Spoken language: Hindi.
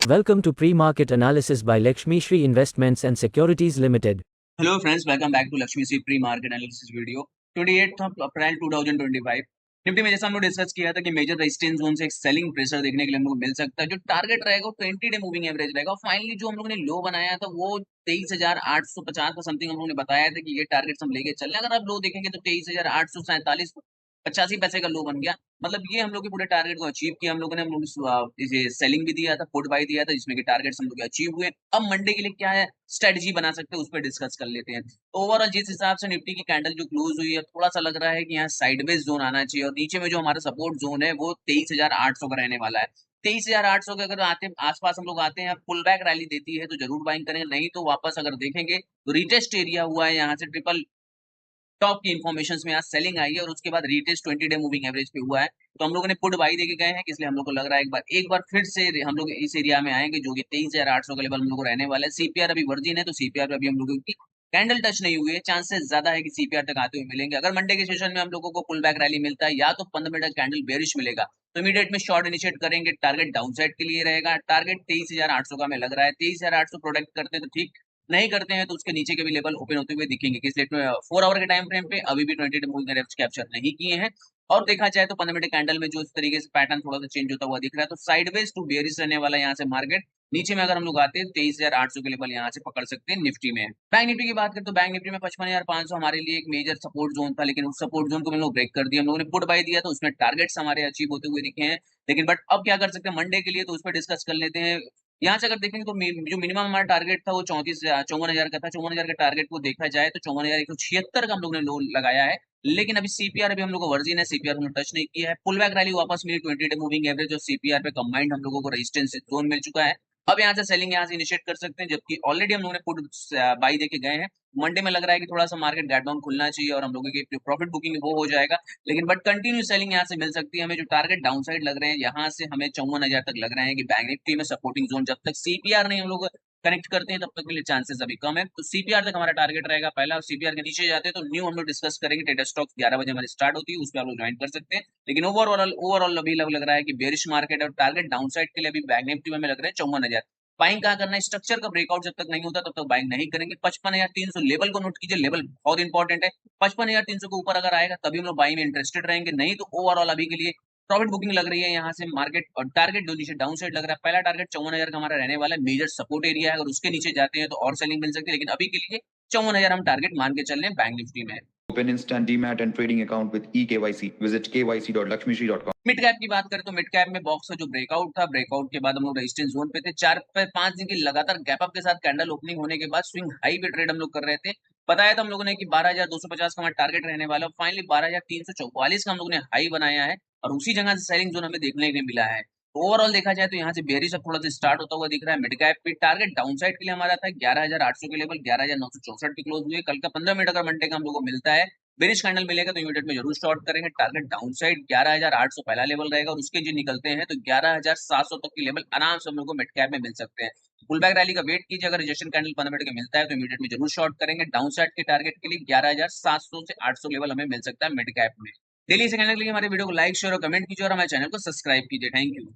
Welcome to Pre-Market Analysis by Lakshmi Shri Investments and Securities Limited. Hello friends, welcome back to Lakshmi Shri Pre-Market Analysis video. 28th of April 2025 Nifty में जैसा हम लोग डिस्कस किया था कि मेजर रेजिस्टेंस जोन से एक सेलिंग प्रेशर देखने के लिए हम लोग मिल सकता है। जो टारगेट रहेगा वो 20 डे मूविंग एवरेज रहेगा। और फाइनली जो हम लोगों ने लो बनाया था वो 23,850 का समथिंग हम लोगों ने बताया था कि ये टारगेट हम लेके चल रहे हैं। अगर आप लो देखेंगे तो 23,847 85 पैसे का लो बन गया। मतलब ये हम लोग के पूरे टारगेट को अचीव किया हम लोगों ने। हम लोग इसे सेलिंग भी दिया था, पुट बाय दिया था, जिसमें कि टारगेट्स हम लोग अचीव हुए। अब मंडे के लिए क्या है स्ट्रेटजी बना सकते हैं, उस पर डिस्कस कर लेते हैं। ओवरऑल जिस हिसाब से निफ्टी की कैंडल जो क्लोज हुई है, थोड़ा सा लग रहा है कि यहाँ साइडवेज जोन आना चाहिए और नीचे में जो हमारा सपोर्ट जोन है वो 23,800 का रहने वाला है। 23,800 के अगर आते आसपास हम लोग आते हैं, पुल बैक रैली देती है तो जरूर बाइंग करेंगे, नहीं तो वापस अगर देखेंगे तो रिटेस्ट एरिया हुआ है यहाँ से ट्रिपल टॉप की इन्फॉर्मेशन में आज सेलिंग आई है और उसके बाद रिटेस्ट 20 डे मूविंग एवरेज पे हुआ है। तो हम लोगों ने पुट बाई देके गए हैं, इसलिए हम लोग को लग रहा है एक बार फिर से हम लोग इस एरिया में आएंगे जो कि 23,800 का लेवल हम लोग को रहने वाला है। सीपीआर अभी वर्जिन है तो सीपीआर पे अभी हम लोगों की कैंडल टच नहीं हुई है, चांसेस ज्यादा है कि सीपीआर तक आते हुए मिलेंगे। अगर मंडे के सेशन में हम लोगों को पुल बैक रैली मिलता है या तो 15 मिनट कैंडल बेरिश मिलेगा तो इमीडिएट में शॉर्ट इनिशिएट करेंगे। टारगेट डाउन साइड के लिए रहेगा। टारगेट 23,800 का हमें लग रहा है। 23,800 प्रोडक्ट करते तो ठीक, नहीं करते हैं तो उसके नीचे के भी लेवल ओपन होते हुए दिखेंगे। इसलिए 4 आवर के टाइम फ्रेम पे अभी भी 20 डे मूविंग एवरेज कैप्चर नहीं किए हैं। और देखा जाए तो 15 मिनट कैंडल में जो इस तरीके से पैटर्न थोड़ा सा चेंज होता हुआ दिख रहा है, तो साइडवेज टू बेरिश रहने वाला यहाँ से मार्केट। नीचे में अगर हम लोग आते हैं 23,800 के लेवल यहाँ से पकड़ सकते हैं निफ्टी में। बैंक निफ्टी की बात करें तो बैंक निफ्टी में 55,500 हमारे लिए एक मेजर सपोर्ट जोन था, लेकिन उस सपोर्ट जोन को हम लोग ब्रेक कर दिया। हम लोगों ने पुट बाय दिया तो उसमें टारगेट्स हमारे अचीव होते हुए दिखे हैं। लेकिन बट अब क्या कर सकते हैं मंडे के लिए, तो उस पर डिस्कस कर लेते हैं। यहाँ से अगर देखेंगे तो जो मिनिमम हमारा टारगेट था वो 54,000 का था। 54,000 के टारगेट को देखा जाए तो 54,176 का हम लोग ने लो लगाया है। लेकिन अभी सीपीआर अभी हम लोग को वर्जिन है, सीपीआर हमने टच नहीं किया है। पुल बैक रैली वापस मिली 20 डे मूविंग एवरेज और सीपीआर पे कंबाइंड हम लोगों को रेजिस्टेंस जोन मिल चुका है। अब यहाँ से सेलिंग यहाँ से इनिशिएट कर सकते हैं, जबकि ऑलरेडी हम लोगों ने पुट बाई देके गए हैं। मंडे में लग रहा है कि थोड़ा सा मार्केट गैप डाउन खुलना चाहिए और हम लोगों की जो प्रॉफिट बुकिंग वो हो जाएगा। लेकिन बट कंटिन्यू सेलिंग यहाँ से मिल सकती है हमें। जो टारगेट डाउन साइड लग रहे हैं यहाँ से हमें 54,000 तक लग रहे हैं कि बैंक निफ्टी में सपोर्टिंग जोन जब तक सीपीआर नहीं हम लोग कनेक्ट करते हैं तब तक के लिए चांसेस अभी कम है। तो सीपीआर तक हमारा टारगेट रहेगा पहला, और सीपीआर के नीचे जाते हैं तो न्यू हम लोग डिस्कस करेंगे। टेटा स्टॉक्स 11 बजे हमारी स्टार्ट होती है, उस पर आप लोग ज्वाइन कर सकते हैं। लेकिन ओवरऑल अभी लग रहा है कि बेरिश मार्केट और टारगेट डाउन साइड के लिए अभी बैंक निफ्टी में हमें लग रहा है 54,000। बाइंग कहाँ करना है, स्ट्रक्चर का ब्रेकआउट जब तक नहीं होता तब तक बाइंग नहीं करेंगे। 55,300 लेवल को नोट कीजिए, लेवल बहुत इंपॉर्टेंट है। 55,300 के ऊपर अगर आएगा तभी हम लोग बाइंग में इंटरेस्टेड रहेंगे, नहीं तो ओवरऑल अभी के लिए प्रॉफिट बुकिंग लग रही है यहाँ से मार्केट। और टारगेट जो नीचे डाउन साइड लग रहा है, पहला टारगेट 54,000 का हमारा रहने वाला है, मेजर सपोर्ट एरिया है। अगर उसके नीचे जाते हैं तो और सेलिंग मिल सकती है, लेकिन अभी के लिए 54,000 हम टारगेट मान के चल रहे हैं बैंक निफ्टी में। Open instant DMAT and trading account with eKYC. Visit kyc.lakshmishri.com. Mid cap की बात करें तो मिड कैप में बॉक्स का जो ब्रेकआउट था, ब्रेकआउट के बाद हम लोग रेजिस्टेंस जोन पे थे। 4-5 दिन की लगातार गैप अप के साथ कैंडल ओपनिंग होने के बाद स्विंग हाई पे ट्रेड हम लोग कर रहे थे। बताया था हम लोगों ने कि 12,250 का हमारा टारगेट रहने वाला है। फाइनली 12,344 का हम लोग ने हाई बनाया है और उसी जगह से सेलिंग जोन हमें देखने को मिला है। ओवरऑल देखा जाए तो यहाँ से बेरिश अब थोड़ा सा स्टार्ट होता हुआ दिख रहा है। मिड कैप पे टारगेट डाउन साइड के लिए हमारा था 11,800 के लेवल, 11,964 के क्लोज हुए। कल का 15 मिनट अगर मंडे का हम लोग को मिलता है, बेरिश कैंडल मिलेगा तो इमीडिएट में जरूर शॉर्ट करेंगे। टारगेट डाउन साइड 11,800 पहला लेवल रहेगा और उसके जो निकलते हैं तो 11,700 तक के लेवल आराम से हम लोग को मिड कैप में मिल सकते हैं। पुल बैक रैली का वेट कीजिए, अगर रिजेक्शन कैंडल 15 मिनट का मिलता है तो इमीडिएट में जरूर शॉर्ट करेंगे। डाउन साइड के टारगेट के लिए 11,700 से 800 लेवल हमें मिल सकता है मिड कैप में। डेली से कैंडल के लिए हमारे वीडियो को लाइक शेयर और कमेंट कीजिए और हमारे चैनल को सब्सक्राइब कीजिए। Thank you.